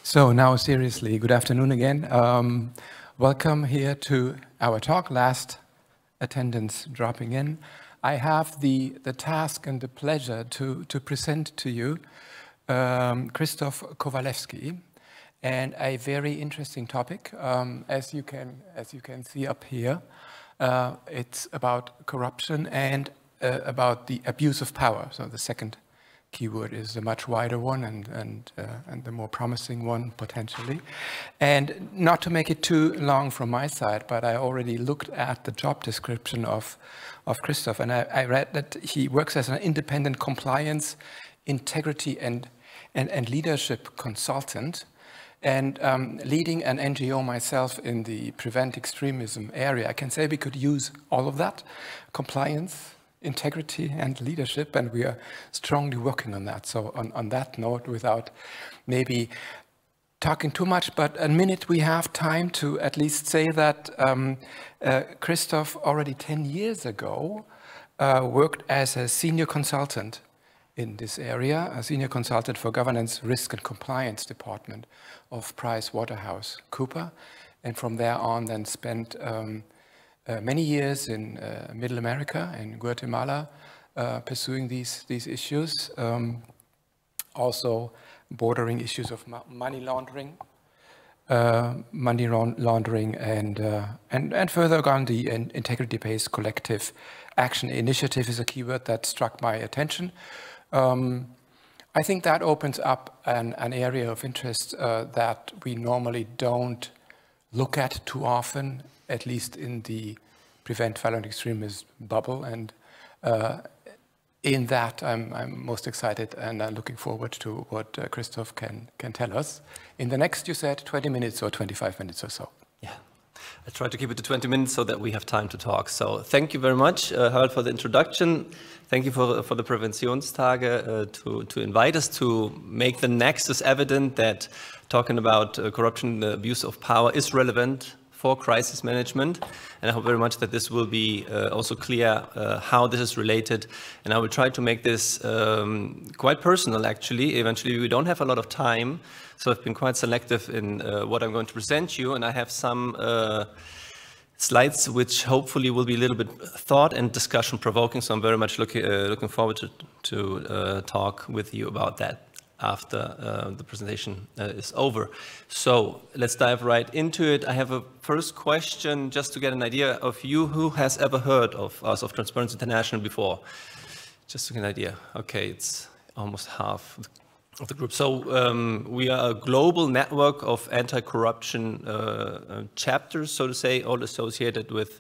So now seriously, good afternoon again. Welcome here to our talk. Last attendance dropping in. I have the task and the pleasure to present to you Christoph Kowalewski, and a very interesting topic. As you can see up here, it's about corruption and about the abuse of power. So the second keyword is a much wider one and the more promising one potentially. And not to make it too long from my side, but I already looked at the job description of Christoph, and I read that he works as an independent compliance, integrity and leadership consultant, and leading an NGO myself in the prevent extremism area. I can say we could use all of that, compliance, integrity and leadership, and we are strongly working on that. So on that note, without maybe talking too much, but a minute we have time to at least say that Christoph already 10 years ago worked as a senior consultant in this area, a senior consultant for governance, risk and compliance department of PricewaterhouseCoopers, and from there on then spent many years in Middle America, in Guatemala, pursuing these issues, also bordering issues of money laundering, and further gone, the integrity-based collective action initiative is a keyword that struck my attention. I think that opens up an area of interest that we normally don't look at too often, at least in the prevent violent extremism bubble, and in that I'm most excited and I'm looking forward to what Christoph can tell us in the next, you said, 20 minutes or 25 minutes or so. Yeah, I try to keep it to 20 minutes so that we have time to talk. So thank you very much, Harald, for the introduction. Thank you for the Präventionstage to invite us to make the nexus evident that talking about corruption, the abuse of power is relevant for crisis management, and I hope very much that this will be also clear how this is related, and I will try to make this quite personal actually. Eventually we don't have a lot of time, so I've been quite selective in what I'm going to present you, and I have some slides which hopefully will be a little bit thought and discussion provoking, so I'm very much looking forward to talk with you about that after the presentation is over. So let's dive right into it. I have a first question just to get an idea of you. Who has ever heard of us, of Transparency International before? Just to get an idea. Okay, it's almost half of the group. So we are a global network of anti-corruption chapters, so to say, all associated with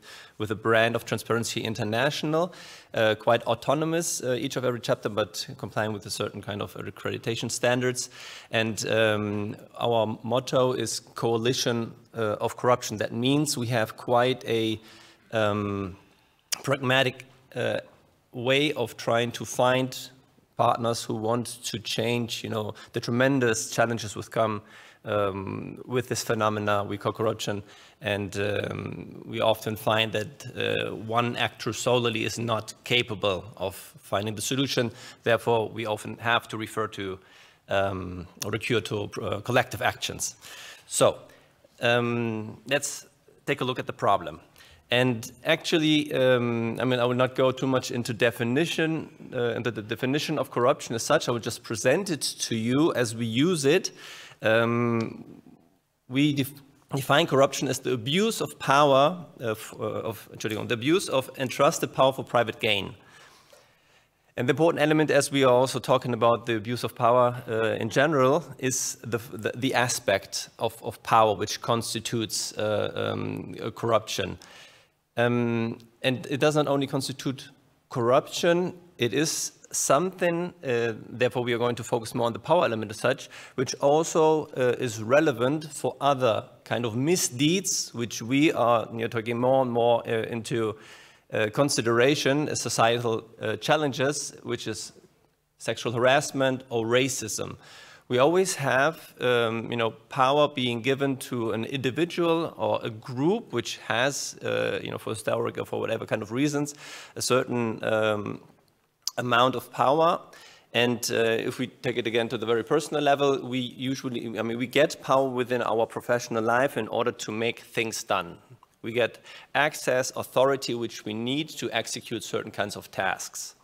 a brand of Transparency International, quite autonomous, each of every chapter, but complying with a certain kind of accreditation standards. And our motto is Coalition of Corruption. That means we have quite a pragmatic way of trying to find partners who want to change, the tremendous challenges which come with this phenomena we call corruption. And we often find that one actor solely is not capable of finding the solution. Therefore, we often have to refer to or recur to collective actions. So let's take a look at the problem. And actually, I will not go too much into the definition of corruption as such. I will just present it to you as we use it. We define corruption as the abuse of power, the abuse of entrusted power for private gain. And the important element, as we are also talking about the abuse of power in general, is the aspect of power which constitutes corruption. And it does not only constitute corruption, it is something, therefore we are going to focus more on the power element as such, which also is relevant for other kind of misdeeds, which we are taking more and more into consideration as societal challenges, which is sexual harassment or racism. We always have, power being given to an individual or a group which has, for historic or for whatever kind of reasons, a certain amount of power. And if we take it again to the very personal level, we usually, we get power within our professional life in order to make things done. We get access, authority, which we need to execute certain kinds of tasks.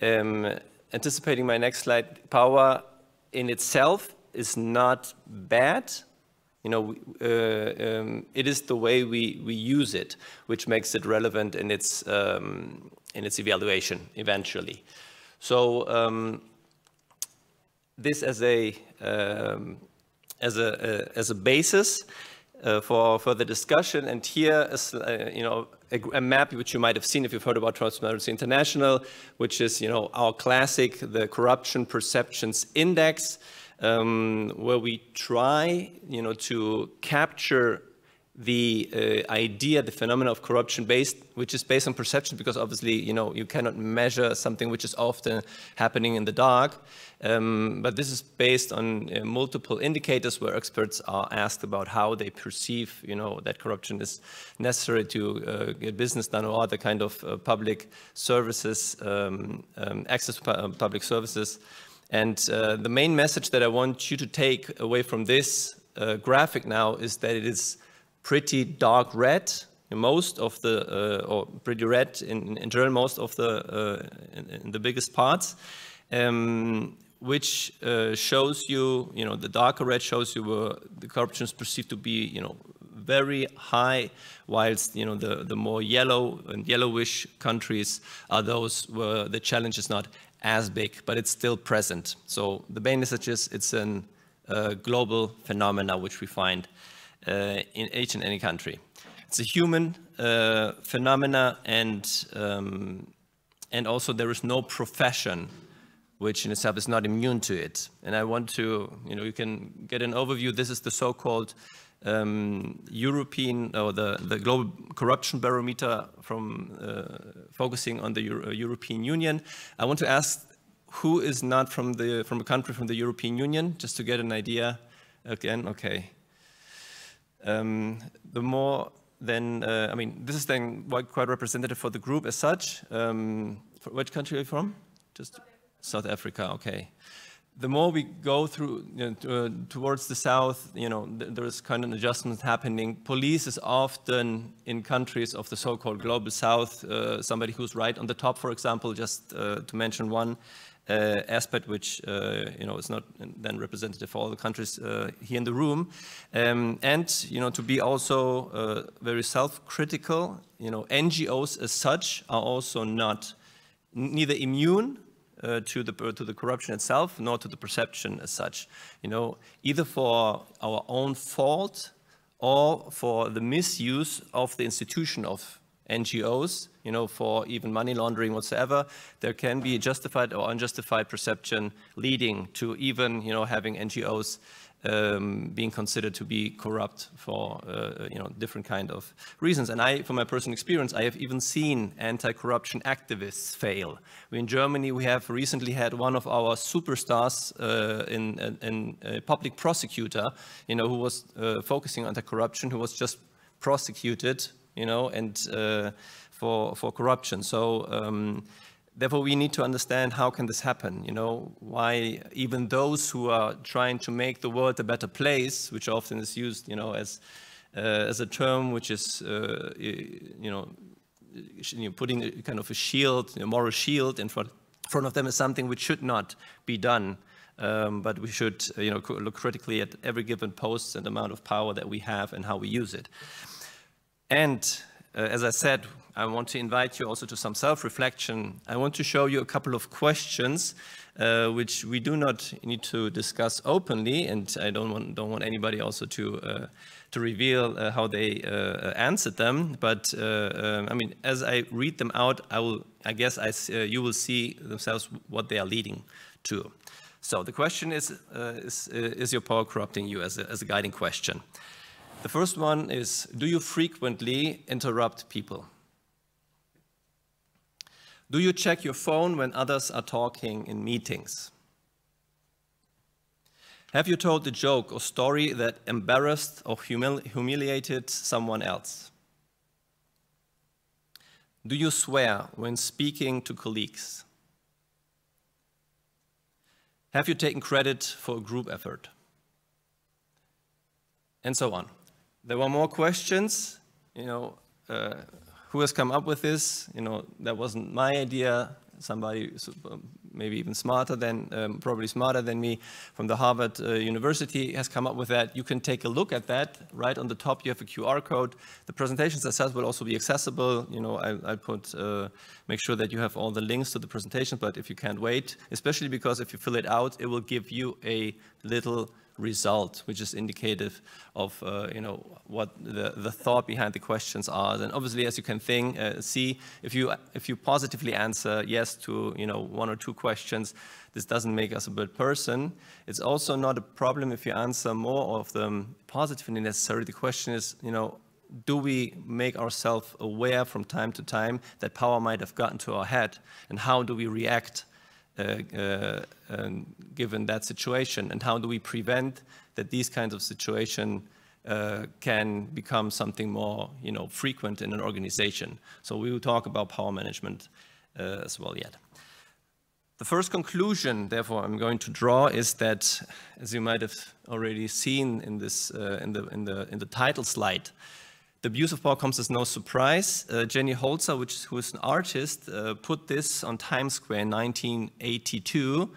Anticipating my next slide, power in itself is not bad. It is the way we use it, which makes it relevant in its evaluation eventually. So this as a basis for the discussion, and here is a map which you might have seen if you've heard about Transparency International, which is our classic, the Corruption Perceptions Index, where we try to capture the idea, the phenomena of corruption which is based on perception, because obviously you cannot measure something which is often happening in the dark. But this is based on multiple indicators where experts are asked about how they perceive that corruption is necessary to get business done or other kind of public services, access to public services. And the main message that I want you to take away from this graphic now is that it is pretty dark red, most of the, or pretty red in general, most of the, in the biggest parts, which shows you, the darker red shows you where the corruption is perceived to be, very high, whilst, the more yellow and yellowish countries are those where the challenge is not as big, but it's still present. So the main message is it's a global phenomena which we find in each and any country. It's a human phenomena, and also there is no profession which in itself is not immune to it. And I want to, you can get an overview. This is the so-called European, or the Global Corruption Barometer from focusing on the European Union. I want to ask who is not from a country from the European Union, just to get an idea. Again, okay. The more than, this is then quite representative for the group as such. Which country are you from? Just South Africa, okay. The more we go through towards the south, there is kind of an adjustment happening. Police is often in countries of the so-called global south, somebody who's right on the top, for example, just to mention one aspect which is not then representative for all the countries here in the room, and to be also very self-critical. NGOs as such are also neither immune to the corruption itself, nor to the perception as such. Either for our own fault or for the misuse of the institution of NGOs, for even money laundering whatsoever, there can be justified or unjustified perception leading to even, having NGOs being considered to be corrupt for, different kind of reasons. And from my personal experience, I have even seen anti-corruption activists fail. In Germany, we have recently had one of our superstars in a public prosecutor, who was focusing on anti-corruption, who was just prosecuted, and for corruption. So therefore, we need to understand how can this happen, why even those who are trying to make the world a better place, which often is used, as a term which is, putting a kind of a shield, a moral shield in front of them, is something which should not be done. But we should, look critically at every given post and amount of power that we have and how we use it. And as I said, I want to invite you also to some self-reflection. I want to show you a couple of questions which we do not need to discuss openly, and I don't want anybody also to reveal how they answered them. But as I read them out, I guess you will see themselves what they are leading to. So the question is your power corrupting you, as a guiding question? The first one is, do you frequently interrupt people? Do you check your phone when others are talking in meetings? Have you told a joke or story that embarrassed or humiliated someone else? Do you swear when speaking to colleagues? Have you taken credit for a group effort? And so on. There were more questions, who has come up with this? That wasn't my idea. Somebody maybe even smarter than, probably smarter than me from the Harvard University has come up with that. You can take a look at that. Right on the top, you have a QR code. The presentations themselves will also be accessible. I'll put, make sure that you have all the links to the presentation, but if you can't wait, especially because if you fill it out, it will give you a little result, which is indicative of what the thought behind the questions are. And obviously, as you can see, if you positively answer yes to one or two questions, this doesn't make us a bad person. It's also not a problem if you answer more of them positively necessary. The question is, do we make ourselves aware from time to time that power might have gotten to our head, and how do we react given that situation, and how do we prevent that these kinds of situations can become something more frequent in an organization. So we will talk about power management as well yet. The first conclusion, therefore, I'm going to draw is that, as you might have already seen in this in the title slide, the abuse of power comes as no surprise. Jenny Holzer, who is an artist, put this on Times Square in 1982,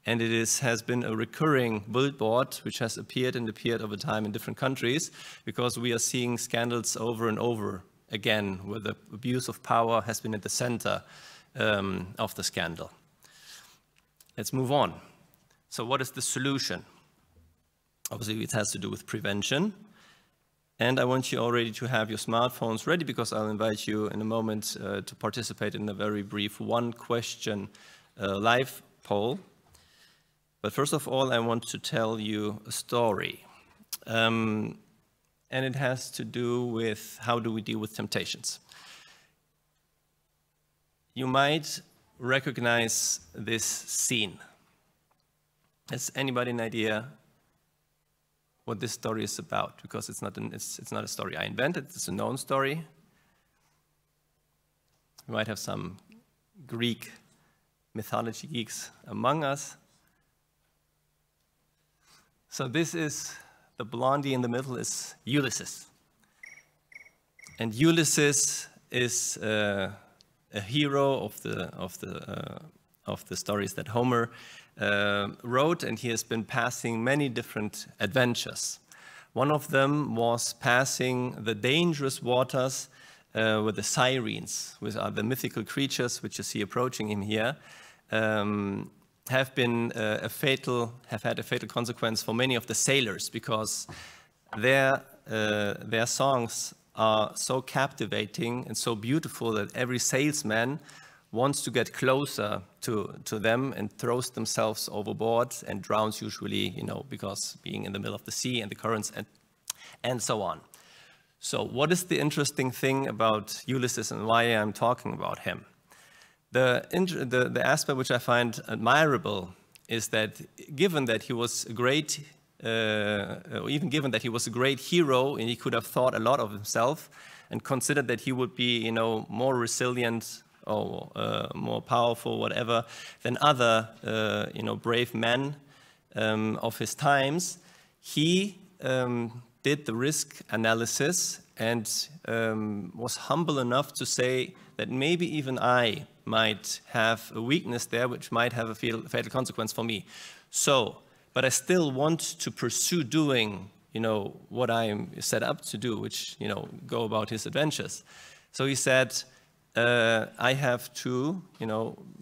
and it has been a recurring billboard which has appeared over time in different countries, because we are seeing scandals over and over again where the abuse of power has been at the center of the scandal. Let's move on. So what is the solution? Obviously, it has to do with prevention. And I want you already to have your smartphones ready, because I'll invite you in a moment to participate in a very brief one-question live poll. But first of all, I want to tell you a story. And it has to do with how do we deal with temptations. You might recognize this scene. Has anybody an idea what this story is about? Because it's not a story I invented, it's a known story. We might have some Greek mythology geeks among us. So this is, the blondie in the middle is Ulysses. And Ulysses is a hero of the stories that Homer wrote, and he has been passing many different adventures. One of them was passing the dangerous waters with the sirens, which are the mythical creatures which you see approaching him here, have had a fatal consequence for many of the sailors, because their songs are so captivating and so beautiful that every salesman wants to get closer to them and throws themselves overboard and drowns usually, because being in the middle of the sea and the currents and so on. So what is the interesting thing about Ulysses and why I'm talking about him? The aspect which I find admirable is that given that he was a great, even given that he was a great hero and he could have thought a lot of himself and considered that he would be, more resilient or more powerful, whatever, than other, brave men of his times, he did the risk analysis and was humble enough to say that maybe even I might have a weakness there which might have a fatal consequence for me. So, but I still want to pursue doing, what I'm set up to do, which, go about his adventures. So he said, I have to,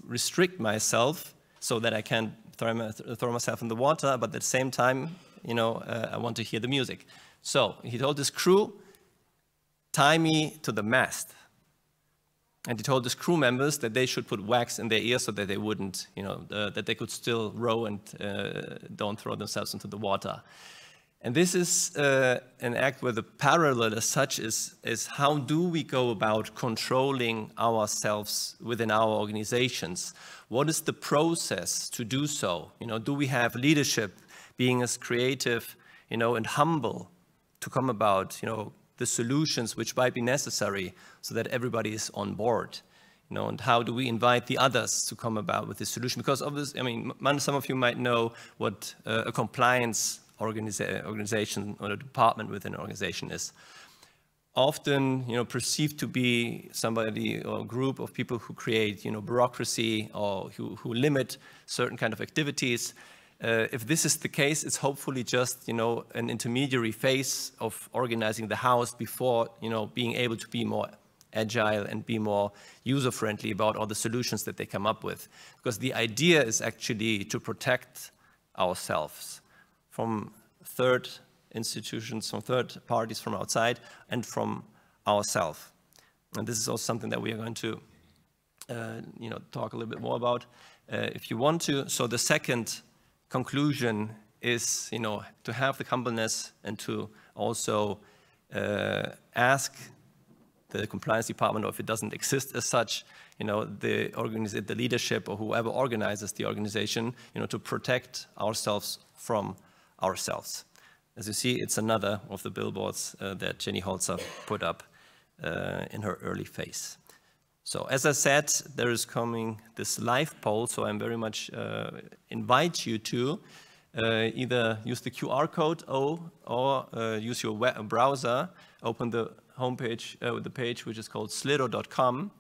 restrict myself so that I can throw myself in the water, but at the same time, I want to hear the music. So he told his crew, tie me to the mast. And he told his crew members that they should put wax in their ears so that they wouldn't, that they could still row and don't throw themselves into the water. And this is an act where the parallel as such is how do we go about controlling ourselves within our organizations? What is the process to do so? Do we have leadership being as creative, and humble to come about, the solutions which might be necessary so that everybody is on board? You know, and how do we invite the others to come about with this solution? Because obviously, I mean, some of you might know what a compliance organization or a department within an organization is. Often, you know, perceived to be somebody or a group of people who create, you know, bureaucracy or who limit certain kind of activities. If this is the case, it's hopefully just, you know, an intermediary phase of organizing the house before, you know, being able to be more agile and be more user-friendly about all the solutions that they come up with. Because the idea is actually to protect ourselves from third institutions, from third parties from outside, and from ourselves. And this is also something that we are going to you know, talk a little bit more about if you want to. So the second conclusion is, you know, to have the humbleness and to also ask the compliance department, or if it doesn't exist as such, you know, the leadership or whoever organizes the organization, you know, to protect ourselves from ourselves. As you see, it's another of the billboards that Jenny Holzer put up in her early phase. So as I said, there is coming this live poll, so I very much invite you to either use the QR code or use your web browser, open the homepage, the page which is called slido.com.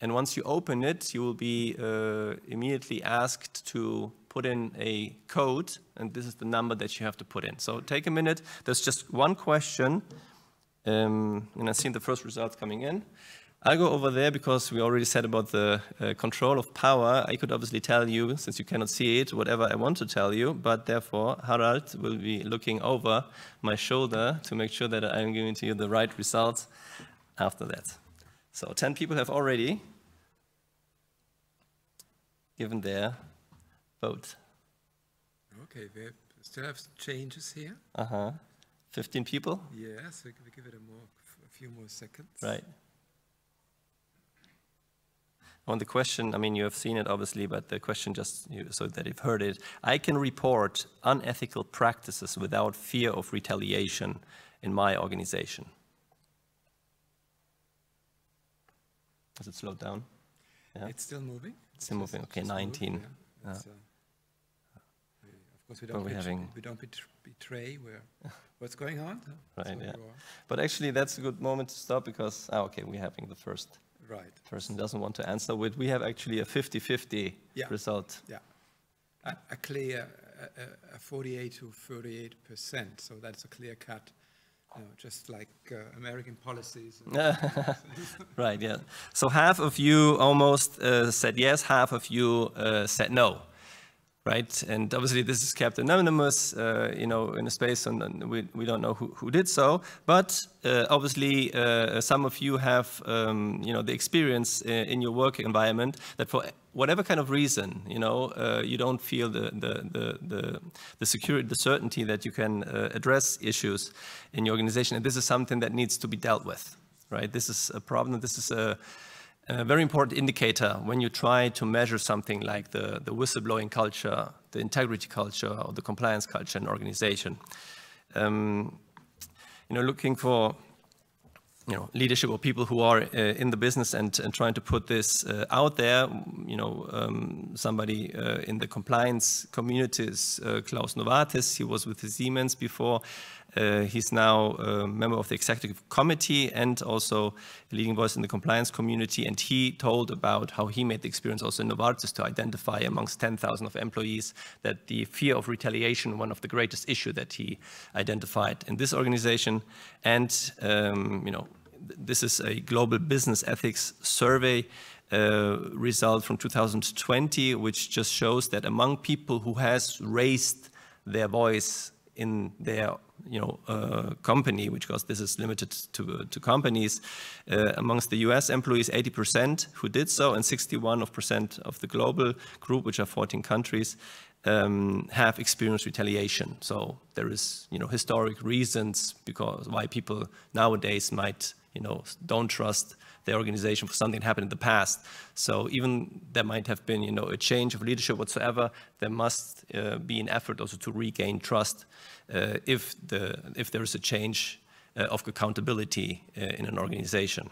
And once you open it, you will be immediately asked to put in a code, and this is the number that you have to put in. So take a minute. There's just one question, and I've seen the first results coming in. I'll go over there because we already said about the control of power. I could obviously tell you, since you cannot see it, whatever I want to tell you, but therefore Harald will be looking over my shoulder to make sure that I'm giving to you the right results after that. So 10 people have already given their vote. Okay, we still have changes here. 15 people? Yes, we give it a few more seconds. Right. On the question, I mean, you have seen it obviously, but the question just so that you've heard it. I can report unethical practices without fear of retaliation in my organization. Has it slowed down? Yeah. It's still moving. It's still moving. Okay, 19. Moving, yeah. Of course, we don't betray what's going on. Right. Yeah. But actually, that's a good moment to stop because okay, we're having the first. Right. Person doesn't want to answer with. We have actually a 50-50 result. Yeah. A clear 48 to 38%. So that's a clear cut. You know, just like American policies. Right. Yeah. So half of you almost said yes. Half of you said no. Right, and obviously this is kept anonymous, you know, in a space, and we don't know who did so. But obviously, some of you have, you know, the experience in your work environment that for whatever kind of reason, you know, you don't feel the security, the certainty that you can address issues in your organization, and this is something that needs to be dealt with. Right, this is a problem. This is a very important indicator when you try to measure something like the whistleblowing culture, the integrity culture, or the compliance culture in an organization. You know, looking for, you know, leadership or people who are in the business and trying to put this out there. You know, somebody in the compliance community is Klaus Novartis. He was with Siemens before. He's now a member of the executive committee and also a leading voice in the compliance community. And he told about how he made the experience also in Novartis to identify amongst 10,000 of employees that the fear of retaliation, one of the greatest issues that he identified in this organization. And, you know, this is a global business ethics survey result from 2020, which just shows that among people who has raised their voice in their, you know, company, which, because this is limited to companies, amongst the US employees, 80% who did so, and 61% of the global group, which are 14 countries, have experienced retaliation. So there is, you know, historic reasons because why people nowadays might, you know, don't trust their organization for something that happened in the past. So even there might have been, you know, a change of leadership whatsoever, there must be an effort also to regain trust if there is a change of accountability in an organization.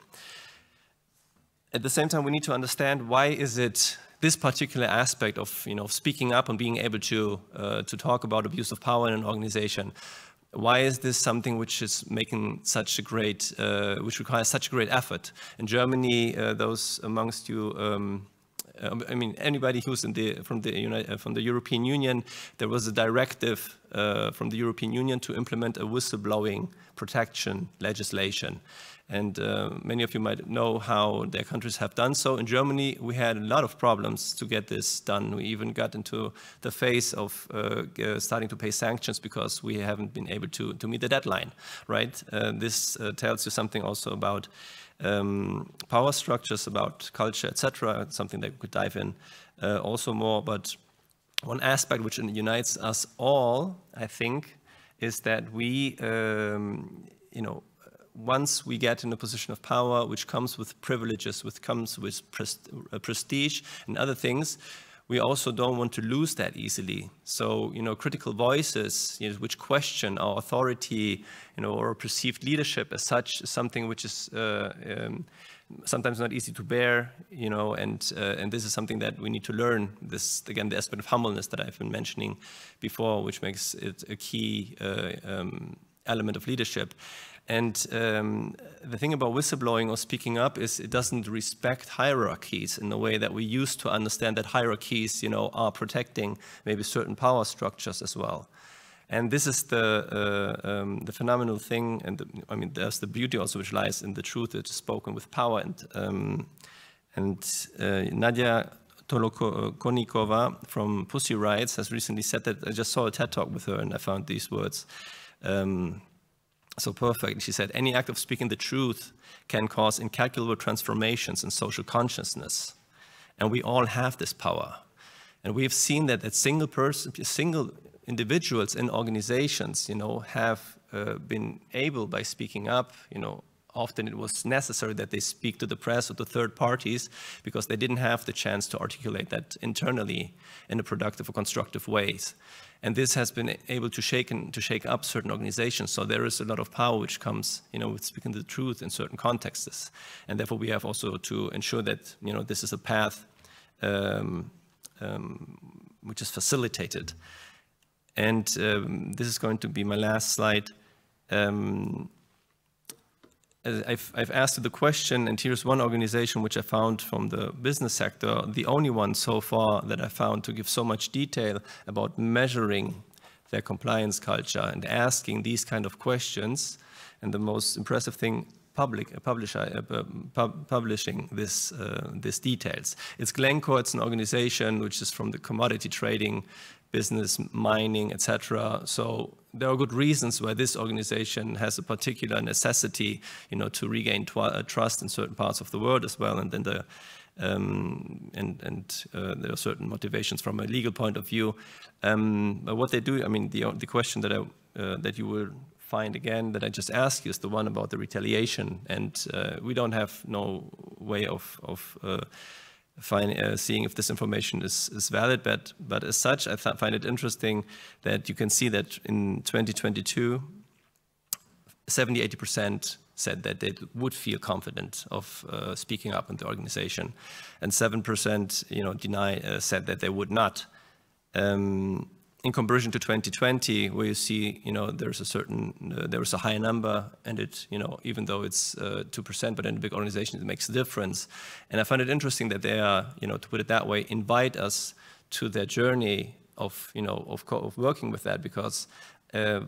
at the same time, we need to understand why is it this particular aspect of speaking up and being able to talk about abuse of power in an organization. Why is this something which is making such a great, which requires such a great effort? In Germany, those amongst you, I mean, anybody who's from the European Union, there was a directive from the European Union to implement a whistleblowing protection legislation. And many of you might know how their countries have done so. In Germany, we had a lot of problems to get this done. We even got into the phase of starting to pay sanctions because we haven't been able to meet the deadline, right? This tells you something also about power structures, about culture, etc. Something that we could dive in also more. But one aspect which unites us all, I think, is that we, once we get in a position of power, which comes with privileges, which comes with prestige and other things, we also don't want to lose that easily. So, critical voices, which question our authority, or perceived leadership as such, is something which is sometimes not easy to bear, and this is something that we need to learn. This, again, the aspect of humbleness that I've been mentioning before, which makes it a key element of leadership. And the thing about whistleblowing or speaking up is it doesn't respect hierarchies in the way that we used to understand that hierarchies, are protecting maybe certain power structures as well. And this is the phenomenal thing, and there's the beauty also which lies in the truth that is spoken with power. And Nadia Tolokonikova from Pussy Rights has recently said that. I just saw a TED Talk with her and I found these words so perfect. She said, any act of speaking the truth can cause incalculable transformations in social consciousness. And we all have this power. And we have seen that single individuals in organizations, have been able, by speaking up, often it was necessary that they speak to the press or to third parties because they didn't have the chance to articulate that internally in a productive or constructive ways. And this has been able to shake up certain organizations. So there is a lot of power which comes, with speaking the truth in certain contexts. And therefore we have also to ensure that, this is a path which is facilitated. And this is going to be my last slide. I've asked the question, and here's one organization which I found from the business sector, the only one so far that I found to give so much detail about measuring their compliance culture and asking these kind of questions. And the most impressive thing, publishing these details. It's Glencore. It's an organization which is from the commodity trading business, mining, etc. So there are good reasons why this organization has a particular necessity, to regain trust in certain parts of the world as well. And then there are certain motivations from a legal point of view. But what they do, the question that you will find again that I just asked you is the one about the retaliation, and we don't have no way of seeing if this information is valid, but as such, I find it interesting that you can see that in 2022, 70–80% said that they would feel confident of speaking up in the organization, and 7% said that they would not. In comparison to 2020, where you see, there is a higher number, and it, even though it's 2%, but in a big organization, it makes a difference. And I find it interesting that they are, to put it that way, invite us to their journey of working with that, because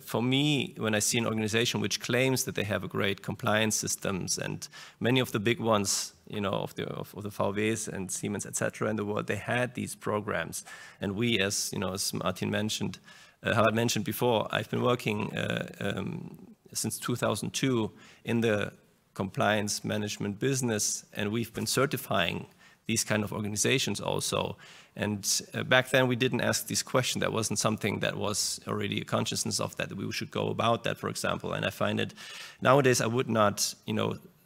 for me, when I see an organization which claims that they have a great compliance systems, and many of the big ones, of the VWs and Siemens, etc. in the world, they had these programs. And we, as Martin mentioned, Harald mentioned before, I've been working since 2002 in the compliance management business, and we've been certifying these kind of organizations also. And back then we didn't ask this question. That wasn't something that was already a consciousness of that we should go about that, for example. And I find it, nowadays I would not,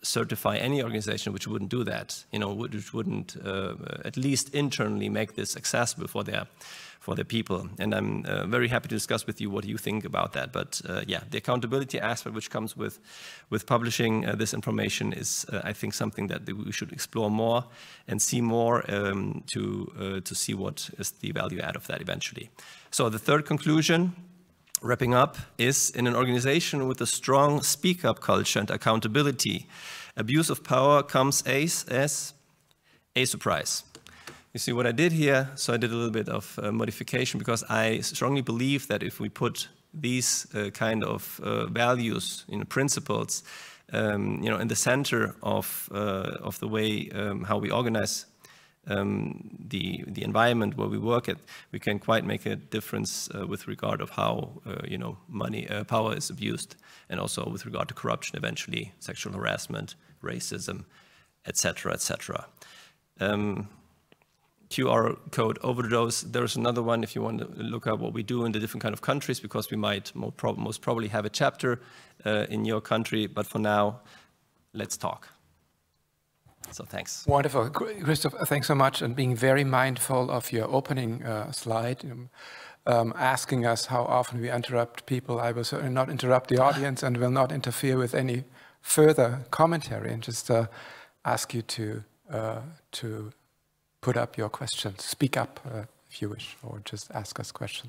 certify any organization which wouldn't do that, which wouldn't at least internally make this accessible for their people. And I'm very happy to discuss with you what you think about that. But yeah, the accountability aspect which comes with publishing this information is, I think, something that we should explore more and see more to see what is the value add of that eventually. So the third conclusion, wrapping up, is in an organization with a strong speak-up culture and accountability, abuse of power comes as a surprise. You see what I did here? So I did a little bit of modification because I strongly believe that if we put these kind of values, principles, in the center of the way how we organize the environment where we work at, we can quite make a difference with regard of how power is abused, and also with regard to corruption, eventually sexual harassment, racism, etc., etc. QR code overdose. There's another one if you want to look up what we do in the different kind of countries, because we might most probably have a chapter in your country. But for now, let's talk. So thanks. Wonderful. Christoph, thanks so much, and being very mindful of your opening slide, asking us how often we interrupt people. I will certainly not interrupt the audience and will not interfere with any further commentary, and just ask you to put up your questions. Speak up if you wish, or just ask us questions.